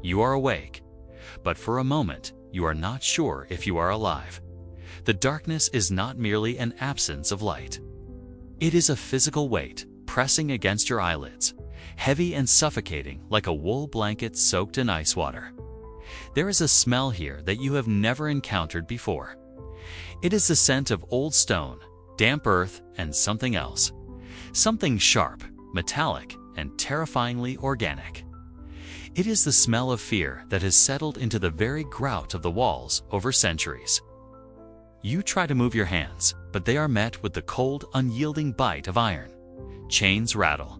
You are awake, but for a moment, you are not sure if you are alive. The darkness is not merely an absence of light. It is a physical weight pressing against your eyelids, heavy and suffocating like a wool blanket soaked in ice water. There is a smell here that you have never encountered before. It is the scent of old stone, damp earth, and something else. Something sharp, metallic, and terrifyingly organic. It is the smell of fear that has settled into the very grout of the walls over centuries. You try to move your hands, but they are met with the cold, unyielding bite of iron. Chains rattle.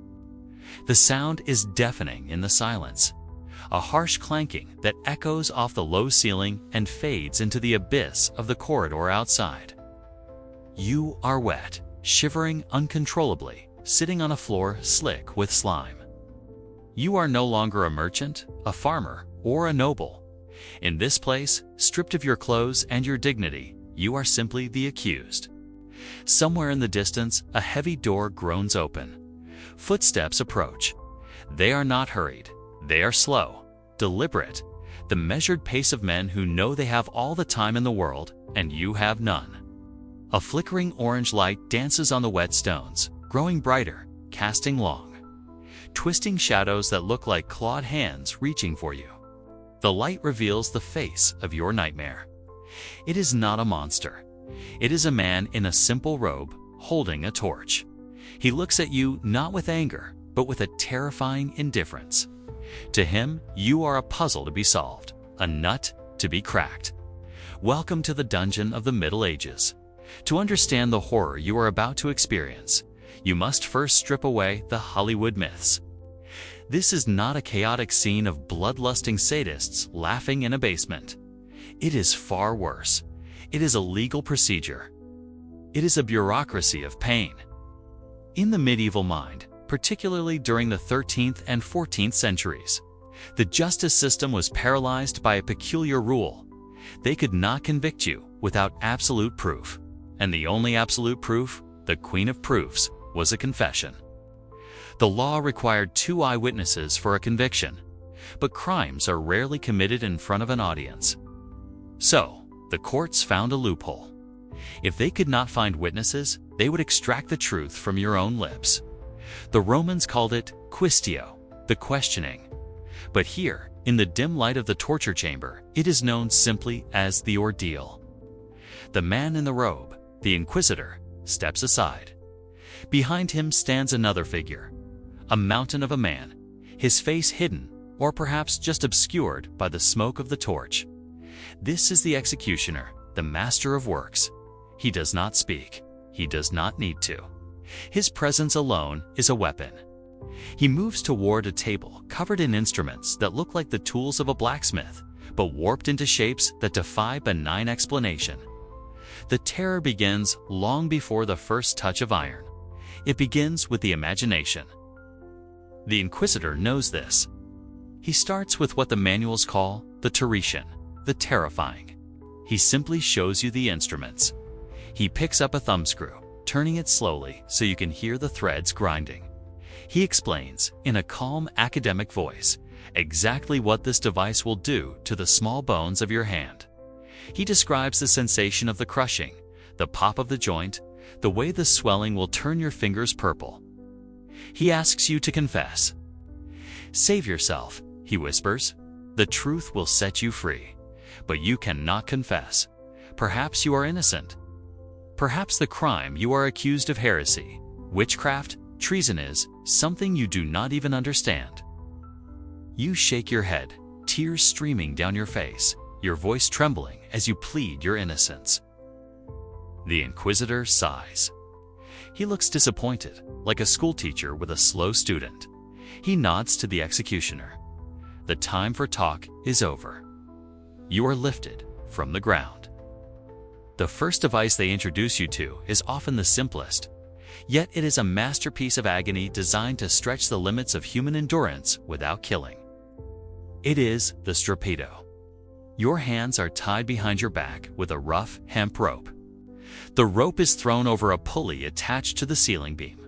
The sound is deafening in the silence, a harsh clanking that echoes off the low ceiling and fades into the abyss of the corridor outside. You are wet, shivering uncontrollably, sitting on a floor slick with slime. You are no longer a merchant, a farmer, or a noble. In this place, stripped of your clothes and your dignity, you are simply the accused. Somewhere in the distance, a heavy door groans open. Footsteps approach. They are not hurried. They are slow, deliberate, the measured pace of men who know they have all the time in the world, and you have none. A flickering orange light dances on the wet stones, growing brighter, casting long, twisting shadows that look like clawed hands reaching for you. The light reveals the face of your nightmare. It is not a monster. It is a man in a simple robe, holding a torch. He looks at you not with anger, but with a terrifying indifference. To him, you are a puzzle to be solved, a nut to be cracked. Welcome to the dungeon of the Middle Ages. To understand the horror you are about to experience, you must first strip away the Hollywood myths. This is not a chaotic scene of bloodlusting sadists laughing in a basement. It is far worse. It is a legal procedure. It is a bureaucracy of pain. In the medieval mind, particularly during the 13th and 14th centuries, the justice system was paralyzed by a peculiar rule. They could not convict you without absolute proof. And the only absolute proof, the queen of proofs, was a confession. The law required 2 eyewitnesses for a conviction, but crimes are rarely committed in front of an audience. So, the courts found a loophole. If they could not find witnesses, they would extract the truth from your own lips. The Romans called it quaestio, the questioning. But here, in the dim light of the torture chamber, it is known simply as the ordeal. The man in the robe, the inquisitor, steps aside. Behind him stands another figure, a mountain of a man, his face hidden, or perhaps just obscured by the smoke of the torch. This is the executioner, the master of works. He does not speak. He does not need to. His presence alone is a weapon. He moves toward a table covered in instruments that look like the tools of a blacksmith, but warped into shapes that defy benign explanation. The terror begins long before the first touch of iron. It begins with the imagination. The Inquisitor knows this. He starts with what the manuals call the Teretian, the terrifying. He simply shows you the instruments. He picks up a thumbscrew, turning it slowly so you can hear the threads grinding. He explains, in a calm academic voice, exactly what this device will do to the small bones of your hand. He describes the sensation of the crushing, the pop of the joint, the way the swelling will turn your fingers purple. He asks you to confess. Save yourself, he whispers. The truth will set you free. But you cannot confess. Perhaps you are innocent. Perhaps the crime you are accused of heresy, witchcraft, treason is something you do not even understand. You shake your head, tears streaming down your face, your voice trembling as you plead your innocence. The Inquisitor sighs. He looks disappointed, like a schoolteacher with a slow student. He nods to the executioner. The time for talk is over. You are lifted from the ground. The first device they introduce you to is often the simplest, yet it is a masterpiece of agony designed to stretch the limits of human endurance without killing. It is the Strappado. Your hands are tied behind your back with a rough hemp rope. The rope is thrown over a pulley attached to the ceiling beam.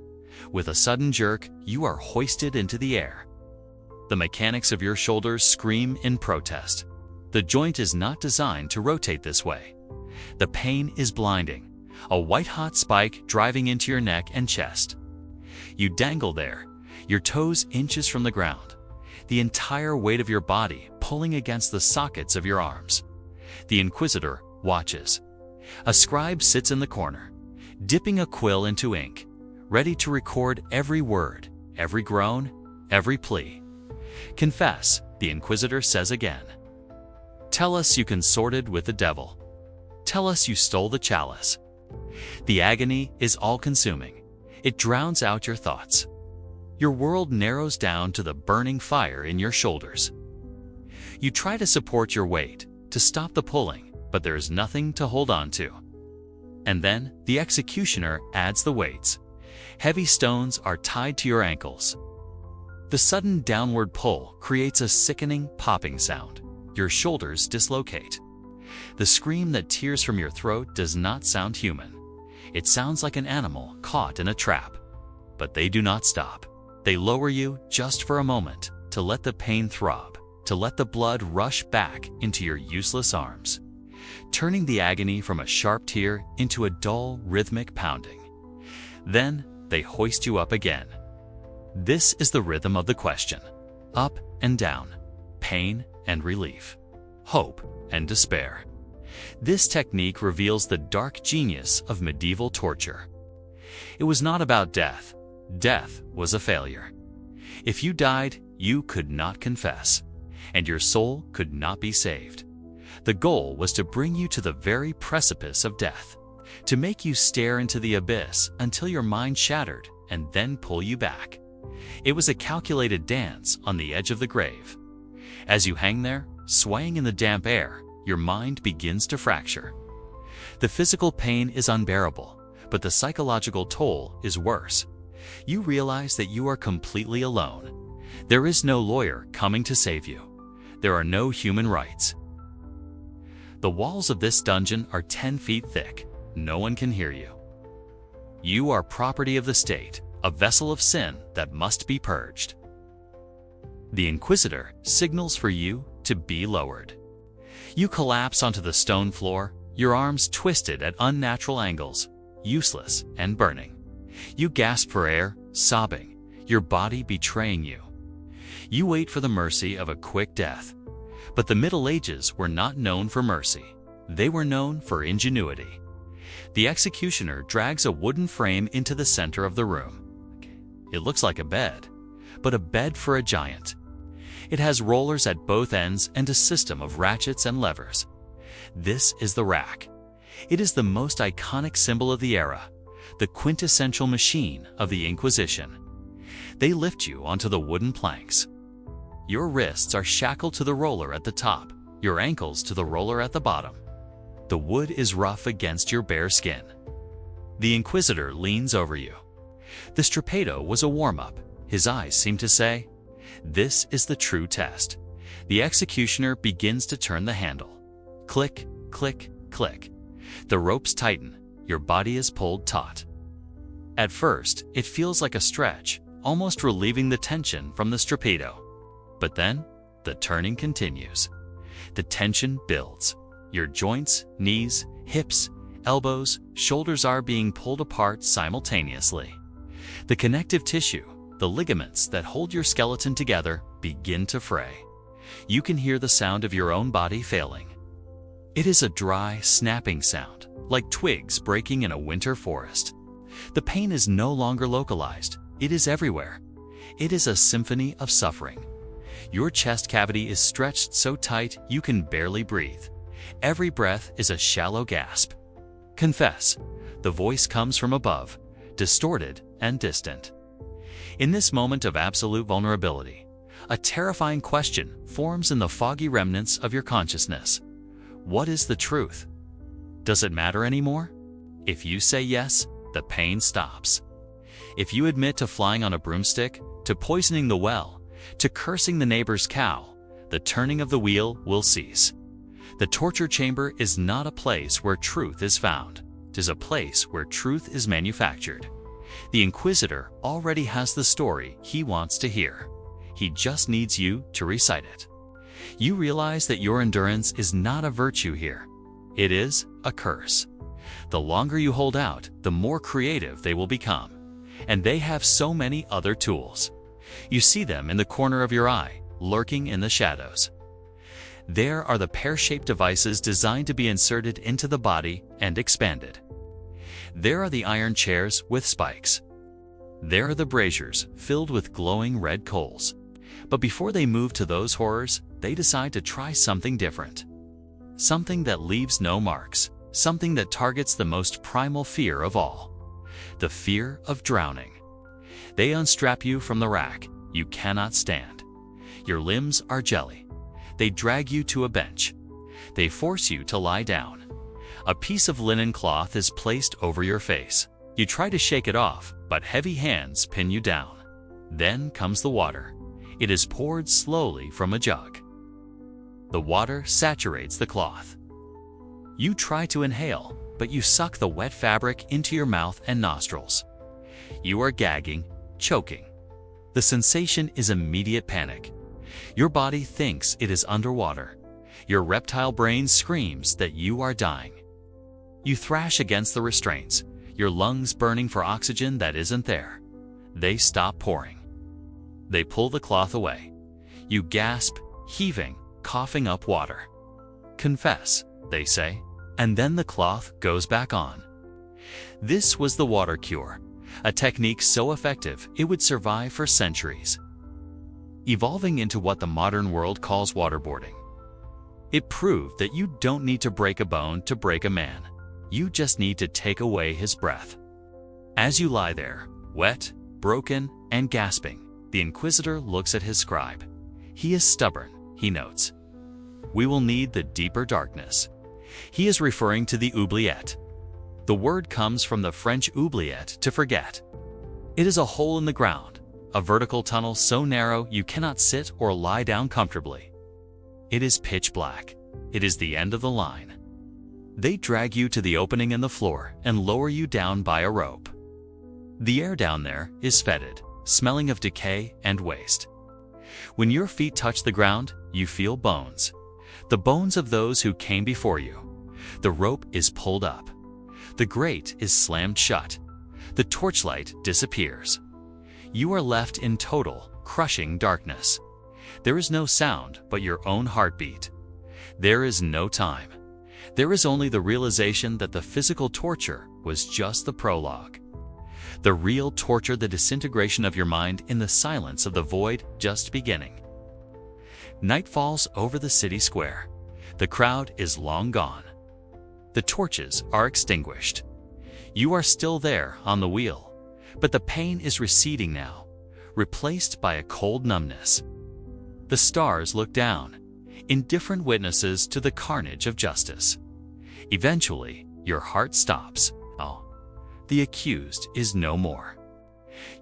With a sudden jerk, you are hoisted into the air. The mechanics of your shoulders scream in protest. The joint is not designed to rotate this way. The pain is blinding, a white-hot spike driving into your neck and chest. You dangle there, your toes inches from the ground, the entire weight of your body pulling against the sockets of your arms. The Inquisitor watches. A scribe sits in the corner, dipping a quill into ink, ready to record every word, every groan, every plea. "Confess," the Inquisitor says again. "Tell us you consorted with the devil. Tell us you stole the chalice." The agony is all-consuming. It drowns out your thoughts. Your world narrows down to the burning fire in your shoulders. You try to support your weight, to stop the pulling, but there is nothing to hold on to. And then the executioner adds the weights. Heavy stones are tied to your ankles. The sudden downward pull creates a sickening popping sound. Your shoulders dislocate. The scream that tears from your throat does not sound human. It sounds like an animal caught in a trap. But they do not stop. They lower you just for a moment, to let the pain throb, to let the blood rush back into your useless arms, turning the agony from a sharp tear into a dull, rhythmic pounding. Then they hoist you up again. This is the rhythm of the question. Up and down, pain and relief, hope and despair. This technique reveals the dark genius of medieval torture. It was not about death. Death was a failure. If you died, you could not confess, and your soul could not be saved. The goal was to bring you to the very precipice of death, to make you stare into the abyss until your mind shattered and then pull you back. It was a calculated dance on the edge of the grave. As you hang there, swaying in the damp air, your mind begins to fracture. The physical pain is unbearable, but the psychological toll is worse. You realize that you are completely alone. There is no lawyer coming to save you. There are no human rights. The walls of this dungeon are 10 feet thick. No one can hear you. You are property of the state, a vessel of sin that must be purged. The Inquisitor signals for you to be lowered. You collapse onto the stone floor, your arms twisted at unnatural angles, useless and burning. You gasp for air, sobbing, your body betraying you. You wait for the mercy of a quick death. But the Middle Ages were not known for mercy. They were known for ingenuity. The executioner drags a wooden frame into the center of the room. It looks like a bed, but a bed for a giant. It has rollers at both ends and a system of ratchets and levers. This is the rack. It is the most iconic symbol of the era, the quintessential machine of the Inquisition. They lift you onto the wooden planks. Your wrists are shackled to the roller at the top, your ankles to the roller at the bottom. The wood is rough against your bare skin. The Inquisitor leans over you. The Strappado was a warm-up. His eyes seem to say, "This is the true test." The executioner begins to turn the handle. Click, click, click. The ropes tighten. Your body is pulled taut. At first, it feels like a stretch, almost relieving the tension from the Strappado. But then, the turning continues. The tension builds. Your joints, knees, hips, elbows, shoulders are being pulled apart simultaneously. The connective tissue, the ligaments that hold your skeleton together, begin to fray. You can hear the sound of your own body failing. It is a dry, snapping sound, like twigs breaking in a winter forest. The pain is no longer localized. It is everywhere. It is a symphony of suffering. Your chest cavity is stretched so tight you can barely breathe. Every breath is a shallow gasp. Confess. The voice comes from above, distorted and distant. In this moment of absolute vulnerability, a terrifying question forms in the foggy remnants of your consciousness. What is the truth? Does it matter anymore? If you say yes, the pain stops. If you admit to flying on a broomstick, to poisoning the well, to cursing the neighbor's cow, the turning of the wheel will cease. The torture chamber is not a place where truth is found. It is a place where truth is manufactured. The Inquisitor already has the story he wants to hear. he just needs you to recite it. You realize that your endurance is not a virtue here. It is a curse. The longer you hold out, the more creative they will become. And they have so many other tools. You see them in the corner of your eye, lurking in the shadows. There are the pear-shaped devices designed to be inserted into the body and expanded. There are the iron chairs with spikes. There are the braziers filled with glowing red coals. But before they move to those horrors, they decide to try something different. Something that leaves no marks. Something that targets the most primal fear of all. The fear of drowning. They unstrap you from the rack. You cannot stand. Your limbs are jelly. They drag you to a bench. They force you to lie down. A piece of linen cloth is placed over your face. You try to shake it off, but heavy hands pin you down. Then comes the water. It is poured slowly from a jug. The water saturates the cloth. You try to inhale, but you suck the wet fabric into your mouth and nostrils. You are gagging, choking. The sensation is immediate panic. Your body thinks it is underwater. Your reptile brain screams that you are dying. You thrash against the restraints, your lungs burning for oxygen that isn't there. They stop pouring. They pull the cloth away. You gasp, heaving, coughing up water. Confess, they say, and then the cloth goes back on. This was the water cure, a technique so effective it would survive for centuries, evolving into what the modern world calls waterboarding. It proved that you don't need to break a bone to break a man. You just need to take away his breath. As you lie there, wet, broken, and gasping, the Inquisitor looks at his scribe. He is stubborn, he notes. We will need the deeper darkness. He is referring to the oubliette. The word comes from the French oubliette, to forget. It is a hole in the ground, a vertical tunnel so narrow you cannot sit or lie down comfortably. It is pitch black. It is the end of the line. They drag you to the opening in the floor and lower you down by a rope. The air down there is fetid, smelling of decay and waste. When your feet touch the ground, you feel bones. The bones of those who came before you. The rope is pulled up. The grate is slammed shut. The torchlight disappears. You are left in total, crushing darkness. There is no sound but your own heartbeat. There is no time. There is only the realization that the physical torture was just the prologue. The real torture, the disintegration of your mind in the silence of the void just beginning. Night falls over the city square. The crowd is long gone. The torches are extinguished. You are still there on the wheel, but the pain is receding now, replaced by a cold numbness. The stars look down, indifferent witnesses to the carnage of justice. Eventually, your heart stops. Oh, the accused is no more.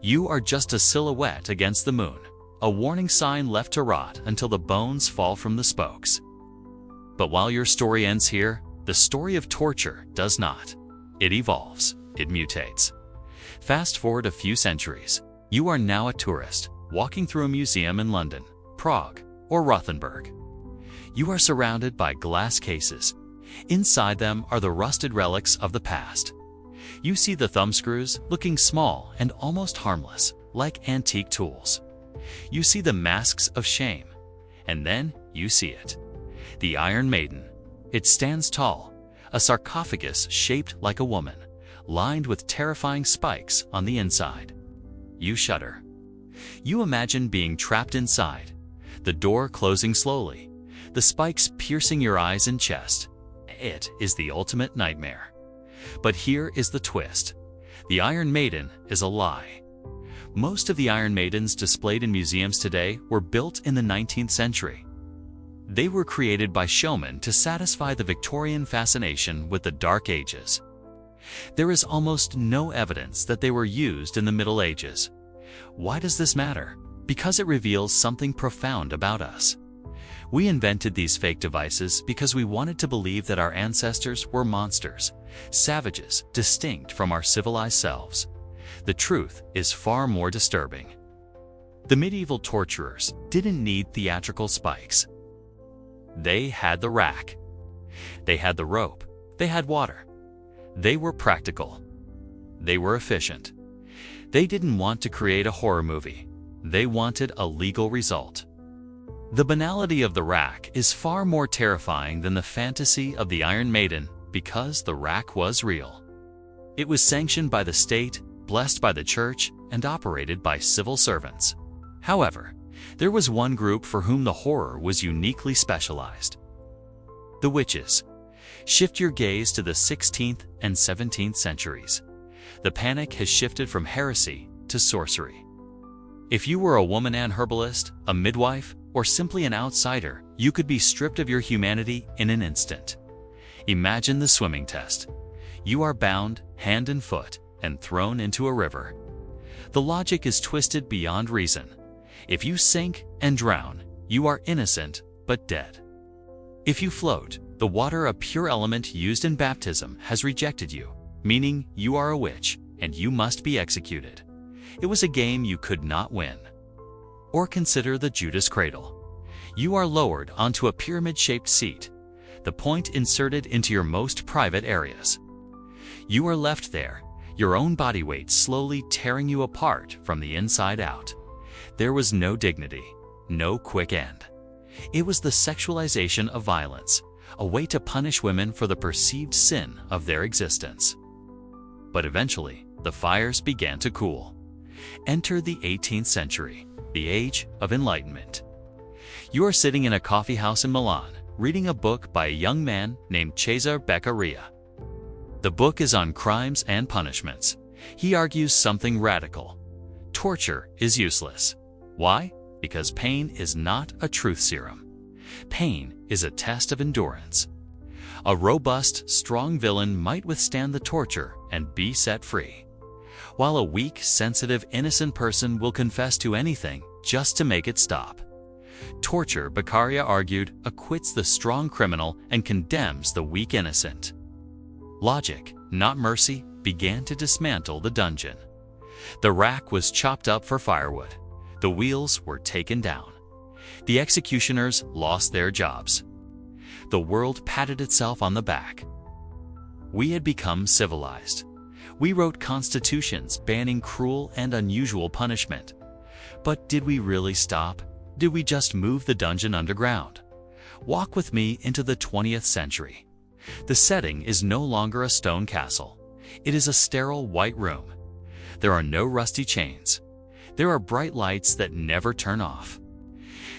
You are just a silhouette against the moon, a warning sign left to rot until the bones fall from the spokes. But while your story ends here, the story of torture does not. It evolves. It mutates. Fast forward a few centuries. You are now a tourist, walking through a museum in London, Prague, or Rothenburg. You are surrounded by glass cases. Inside them are the rusted relics of the past. You see the thumbscrews looking small and almost harmless, like antique tools. You see the masks of shame. And then you see it. The Iron Maiden. It stands tall, a sarcophagus shaped like a woman, lined with terrifying spikes on the inside. You shudder. You imagine being trapped inside, the door closing slowly, the spikes piercing your eyes and chest. It is the ultimate nightmare. But here is the twist. The Iron Maiden is a lie. Most of the Iron Maidens displayed in museums today were built in the 19th century. They were created by showmen to satisfy the Victorian fascination with the Dark Ages. There is almost no evidence that they were used in the Middle Ages. Why does this matter? Because it reveals something profound about us. We invented these fake devices because we wanted to believe that our ancestors were monsters, savages, distinct from our civilized selves. The truth is far more disturbing. The medieval torturers didn't need theatrical spikes. They had the rack. They had the rope. They had water. They were practical. They were efficient. They didn't want to create a horror movie. They wanted a legal result. The banality of the rack is far more terrifying than the fantasy of the Iron Maiden because the rack was real. It was sanctioned by the state, blessed by the church, and operated by civil servants. However, there was one group for whom the horror was uniquely specialized. The witches. Shift your gaze to the 16th and 17th centuries. The panic has shifted from heresy to sorcery. If you were a woman and herbalist, a midwife, or simply an outsider, you could be stripped of your humanity in an instant. Imagine the swimming test. You are bound hand and foot and thrown into a river. The logic is twisted beyond reason. If you sink and drown, you are innocent but dead. If you float, the water, a pure element used in baptism, has rejected you, meaning you are a witch and you must be executed. It was a game you could not win. Or consider the Judas cradle. You are lowered onto a pyramid-shaped seat, the point inserted into your most private areas. You are left there, your own body weight slowly tearing you apart from the inside out. There was no dignity, no quick end. It was the sexualization of violence, a way to punish women for the perceived sin of their existence. But eventually, the fires began to cool. Enter the 18th century, the Age of Enlightenment. You are sitting in a coffee house in Milan, reading a book by a young man named Cesare Beccaria. The book is on crimes and punishments. He argues something radical. Torture is useless. Why? Because pain is not a truth serum. Pain is a test of endurance. A robust, strong villain might withstand the torture and be set free, while a weak, sensitive, innocent person will confess to anything just to make it stop. Torture, Beccaria argued, acquits the strong criminal and condemns the weak innocent. Logic, not mercy, began to dismantle the dungeon. The rack was chopped up for firewood. The wheels were taken down. The executioners lost their jobs. The world patted itself on the back. We had become civilized. We wrote constitutions banning cruel and unusual punishment. But did we really stop? Did we just move the dungeon underground? Walk with me into the 20th century. The setting is no longer a stone castle. It is a sterile white room. There are no rusty chains. There are bright lights that never turn off.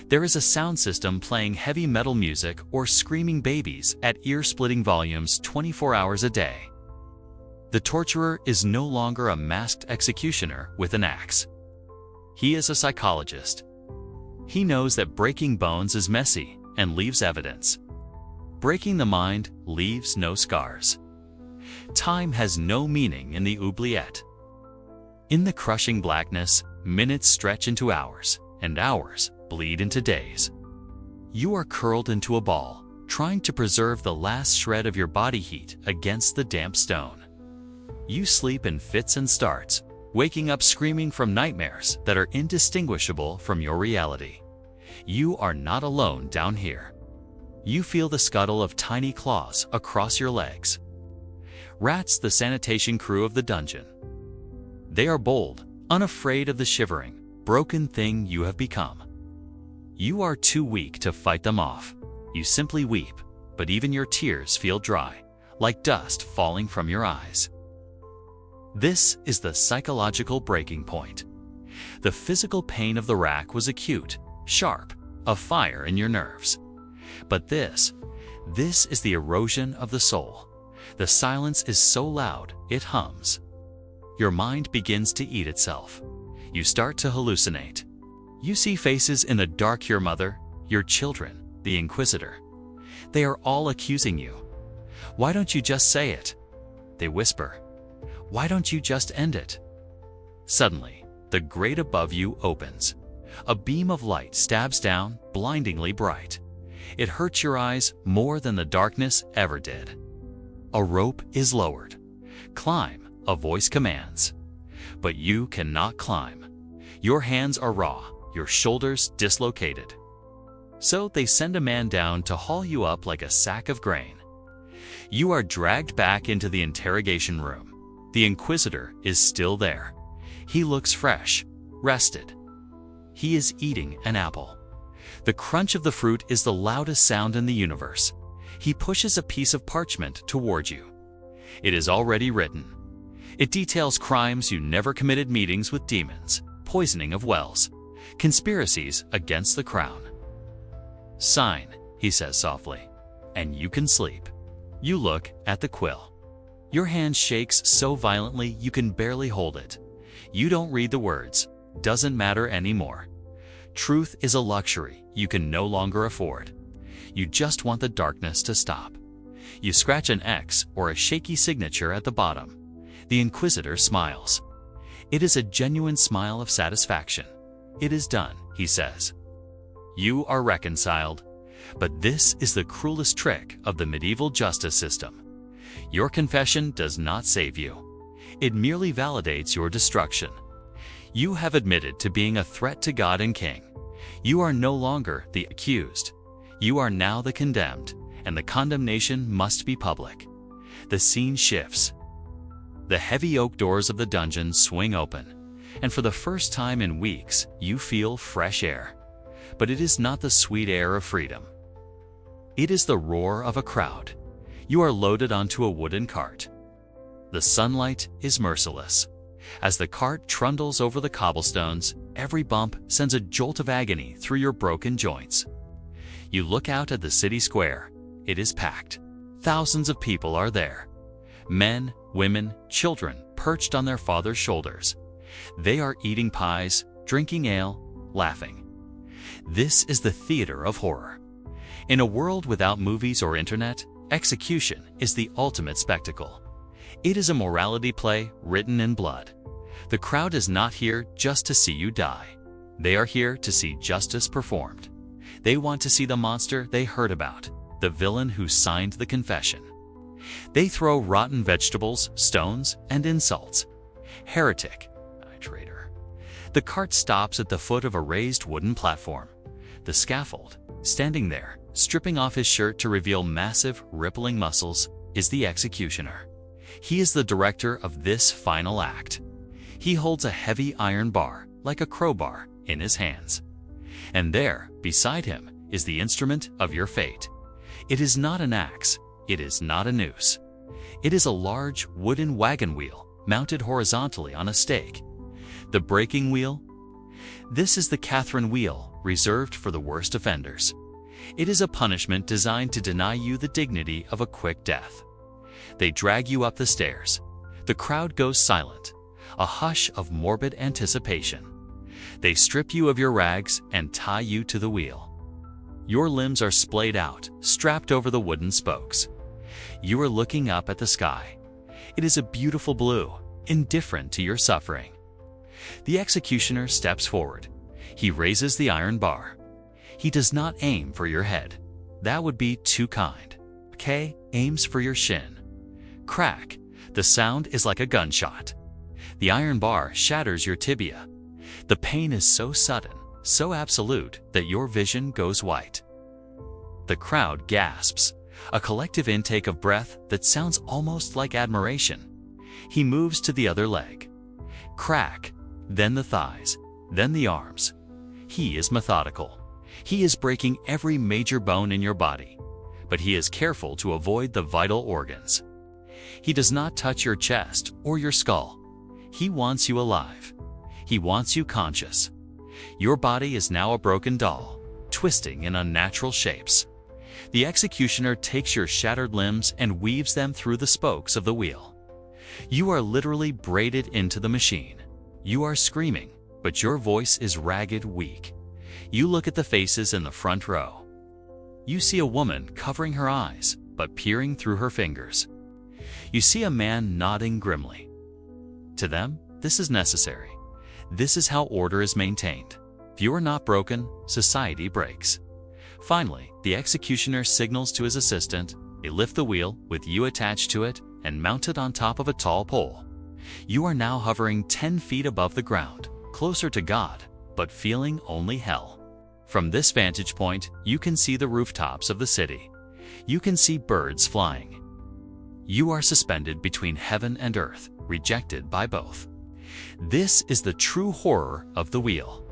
There is a sound system playing heavy metal music or screaming babies at ear-splitting volumes 24 hours a day. The torturer is no longer a masked executioner with an axe. He is a psychologist. He knows that breaking bones is messy and leaves evidence. Breaking the mind leaves no scars. Time has no meaning in the oubliette. In the crushing blackness, minutes stretch into hours, and hours bleed into days. You are curled into a ball, trying to preserve the last shred of your body heat against the damp stone. You sleep in fits and starts, waking up screaming from nightmares that are indistinguishable from your reality. You are not alone down here. You feel the scuttle of tiny claws across your legs. Rats, the sanitation crew of the dungeon. They are bold, unafraid of the shivering, broken thing you have become. You are too weak to fight them off. You simply weep, but even your tears feel dry, like dust falling from your eyes. This is the psychological breaking point. The physical pain of the rack was acute, sharp, a fire in your nerves. But this is the erosion of the soul. The silence is so loud, it hums. Your mind begins to eat itself. You start to hallucinate. You see faces in the dark: your mother, your children, the Inquisitor. They are all accusing you. Why don't you just say it? They whisper. Why don't you just end it? Suddenly, the grate above you opens. A beam of light stabs down, blindingly bright. It hurts your eyes more than the darkness ever did. A rope is lowered. Climb, a voice commands. But you cannot climb. Your hands are raw, your shoulders dislocated. So they send a man down to haul you up like a sack of grain. You are dragged back into the interrogation room. The Inquisitor is still there. He looks fresh, rested. He is eating an apple. The crunch of the fruit is the loudest sound in the universe. He pushes a piece of parchment toward you. It is already written. It details crimes you never committed, meetings with demons, poisoning of wells, conspiracies against the crown. Sign, he says softly, and you can sleep. You look at the quill. Your hand shakes so violently you can barely hold it. You don't read the words. Doesn't matter anymore. Truth is a luxury you can no longer afford. You just want the darkness to stop. You scratch an X or a shaky signature at the bottom. The Inquisitor smiles. It is a genuine smile of satisfaction. It is done, he says. You are reconciled. But this is the cruelest trick of the medieval justice system. Your confession does not save you. It merely validates your destruction. You have admitted to being a threat to God and King. You are no longer the accused. You are now the condemned, and the condemnation must be public. The scene shifts. The heavy oak doors of the dungeon swing open, and for the first time in weeks, you feel fresh air. But it is not the sweet air of freedom. It is the roar of a crowd. You are loaded onto a wooden cart. The sunlight is merciless. As the cart trundles over the cobblestones, every bump sends a jolt of agony through your broken joints. You look out at the city square. It is packed. Thousands of people are there. Men, women, children perched on their fathers' shoulders. They are eating pies, drinking ale, laughing. This is the theater of horror. In a world without movies or internet, execution is the ultimate spectacle. It is a morality play written in blood. The crowd is not here just to see you die. They are here to see justice performed. They want to see the monster they heard about, the villain who signed the confession. They throw rotten vegetables, stones, and insults. Heretic, traitor. The cart stops at the foot of a raised wooden platform. The scaffold, standing there, stripping off his shirt to reveal massive, rippling muscles, is the executioner. He is the director of this final act. He holds a heavy iron bar, like a crowbar, in his hands. And there, beside him, is the instrument of your fate. It is not an axe. It is not a noose. It is a large wooden wagon wheel mounted horizontally on a stake. The breaking wheel? This is the Catherine wheel, reserved for the worst offenders. It is a punishment designed to deny you the dignity of a quick death. They drag you up the stairs. The crowd goes silent, a hush of morbid anticipation. They strip you of your rags and tie you to the wheel. Your limbs are splayed out, strapped over the wooden spokes. You are looking up at the sky. It is a beautiful blue, indifferent to your suffering. The executioner steps forward. He raises the iron bar. He does not aim for your head. That would be too kind. K aims for your shin. Crack. The sound is like a gunshot. The iron bar shatters your tibia. The pain is so sudden, so absolute, that your vision goes white. The crowd gasps, a collective intake of breath that sounds almost like admiration. He moves to the other leg. Crack, then the thighs, then the arms. He is methodical. He is breaking every major bone in your body, but he is careful to avoid the vital organs. He does not touch your chest or your skull. He wants you alive. He wants you conscious. Your body is now a broken doll, twisting in unnatural shapes. The executioner takes your shattered limbs and weaves them through the spokes of the wheel. You are literally braided into the machine. You are screaming, but your voice is ragged, weak. You look at the faces in the front row. You see a woman covering her eyes, but peering through her fingers. You see a man nodding grimly. To them, this is necessary. This is how order is maintained. If you are not broken, society breaks. Finally, the executioner signals to his assistant. They lift the wheel, with you attached to it, and mount it on top of a tall pole. You are now hovering 10 feet above the ground, closer to God, but feeling only hell. From this vantage point, you can see the rooftops of the city. You can see birds flying. You are suspended between heaven and earth, rejected by both. This is the true horror of the wheel.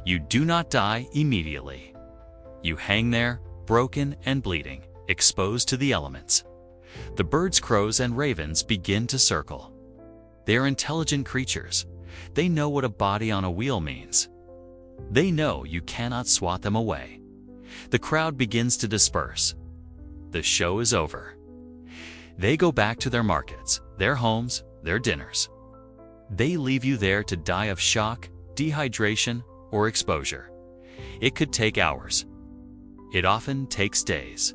You do not die immediately. You hang there, broken and bleeding, exposed to the elements. The birds, crows, and ravens begin to circle. They are intelligent creatures. They know what a body on a wheel means. They know you cannot swat them away. The crowd begins to disperse. The show is over. They go back to their markets, their homes, their dinners. They leave you there to die of shock, dehydration, or exposure. It could take hours. It often takes days.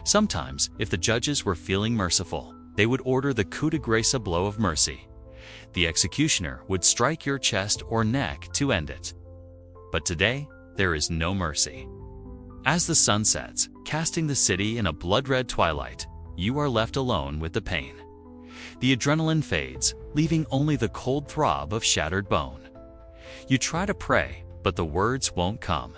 Sometimes, if the judges were feeling merciful, they would order the coup de grace, a blow of mercy. The executioner would strike your chest or neck to end it. But today, there is no mercy. As the sun sets, casting the city in a blood-red twilight, you are left alone with the pain. The adrenaline fades, leaving only the cold throb of shattered bone. You try to pray, but the words won't come.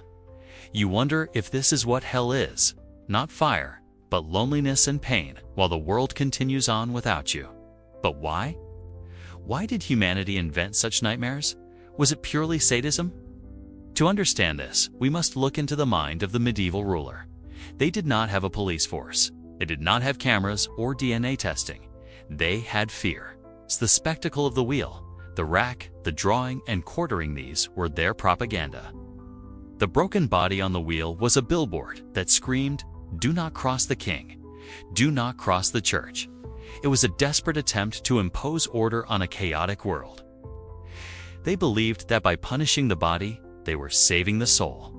You wonder if this is what hell is, not fire, but loneliness and pain, while the world continues on without you. But why? Why did humanity invent such nightmares? Was it purely sadism? To understand this, we must look into the mind of the medieval ruler. They did not have a police force. They did not have cameras or DNA testing. They had fear. It's the spectacle of the wheel, the rack, the drawing, and quartering. These were their propaganda. The broken body on the wheel was a billboard that screamed, "Do not cross the king. Do not cross the church." It was a desperate attempt to impose order on a chaotic world. They believed that by punishing the body, they were saving the soul.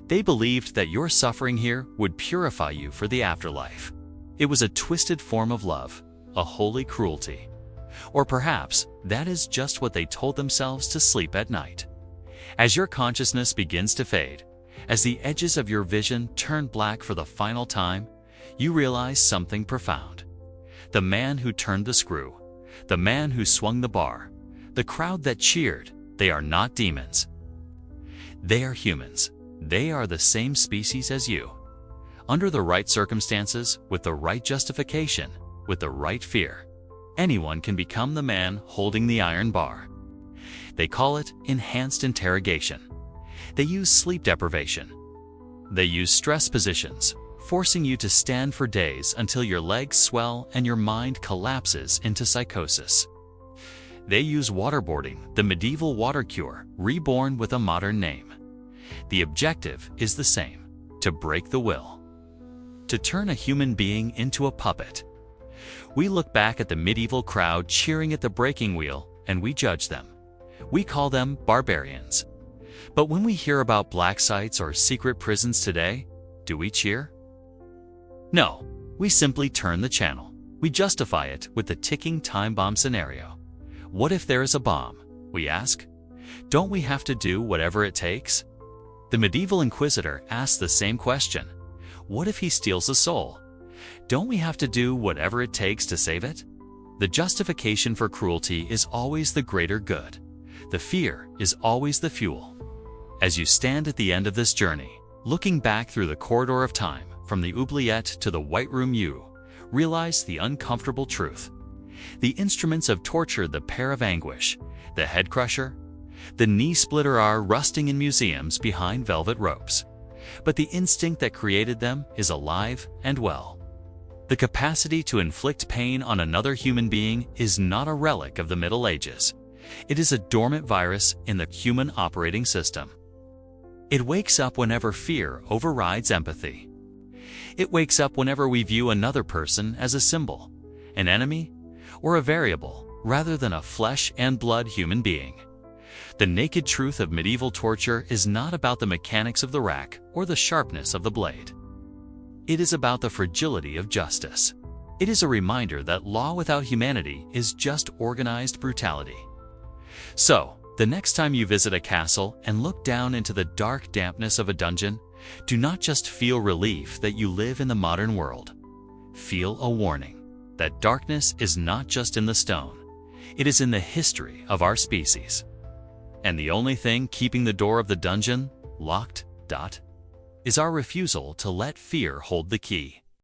They believed that your suffering here would purify you for the afterlife. It was a twisted form of love, a holy cruelty. Or perhaps that is just what they told themselves to sleep at night. As your consciousness begins to fade, as the edges of your vision turn black for the final time, you realize something profound. The man who turned the screw, the man who swung the bar, the crowd that cheered, they are not demons. They are humans. They are the same species as you. Under the right circumstances, with the right justification, with the right fear, anyone can become the man holding the iron bar. They call it enhanced interrogation. They use sleep deprivation. They use stress positions, forcing you to stand for days until your legs swell and your mind collapses into psychosis. They use waterboarding, the medieval water cure, reborn with a modern name. The objective is the same: to break the will, to turn a human being into a puppet. We look back at the medieval crowd cheering at the breaking wheel and we judge them. We call them barbarians. But when we hear about black sites or secret prisons today, do we cheer? No, we simply turn the channel. We justify it with the ticking time bomb scenario. What if there is a bomb? We ask. Don't we have to do whatever it takes? The medieval inquisitor asked the same question. What if he steals a soul? Don't we have to do whatever it takes to save it? The justification for cruelty is always the greater good. The fear is always the fuel. As you stand at the end of this journey, looking back through the corridor of time, from the oubliette to the white room, you realize the uncomfortable truth. The instruments of torture, the pair of anguish, the head crusher, the knee splitter are rusting in museums behind velvet ropes. But the instinct that created them is alive and well. The capacity to inflict pain on another human being is not a relic of the Middle Ages. It is a dormant virus in the human operating system. It wakes up whenever fear overrides empathy. It wakes up whenever we view another person as a symbol, an enemy, or a variable, rather than a flesh and blood human being. The naked truth of medieval torture is not about the mechanics of the rack or the sharpness of the blade. It is about the fragility of justice. It is a reminder that law without humanity is just organized brutality. So, the next time you visit a castle and look down into the dark dampness of a dungeon, do not just feel relief that you live in the modern world. Feel a warning that darkness is not just in the stone. It is in the history of our species. And the only thing keeping the door of the dungeon locked, is our refusal to let fear hold the key.